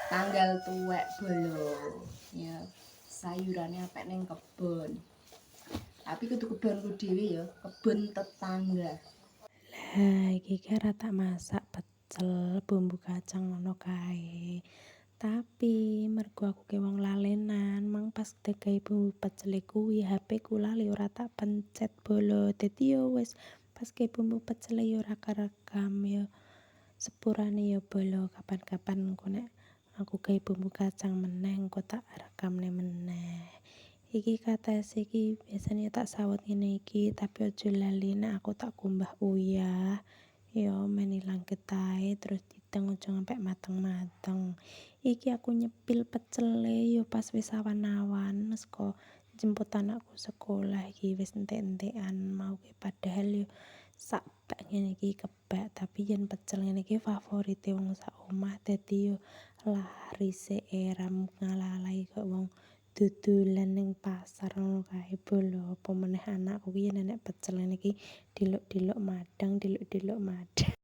Tanggal tuwek bolo ya sayurane apik ning kebon. Tapi kudu kebonku dhewe ya, kebon tetangga. Lah iki kira tak masak pecel bumbu kacang ngono kae. Tapi mergo aku ki wong lalenan, mang pas digawe bumbu pecel kuwi HP ku lali ora tak pencet bolo. Dadi yo wis pas ke bumbu pecel yo ora kerekam yo. Sepurane ya bolo kapan-kapan engko nek aku gawe bumbu kacang meneh engko tak rekamne meneh. Iki kates iki biasanya tak sawet ngene iki tapi aja lali nek aku tak kumbah uyah. Ya men ilang getahe terus didang aja ngampe mateng-mateng. Iki aku nyepil pecele yo pas wis awan-awan saka jemput anakku sekolah iki wis entek-entekan mau ki padahal yo sak bak ngene iki kebak tapi yen pecel ngene iki favorite wong sak omah dadi yo laris eram ngalah-alahi kok wong dodolan ning pasar ngono kae bolo apa meneh anakku ki yen enek pecel ngene iki delok-delok madang delok-delok madang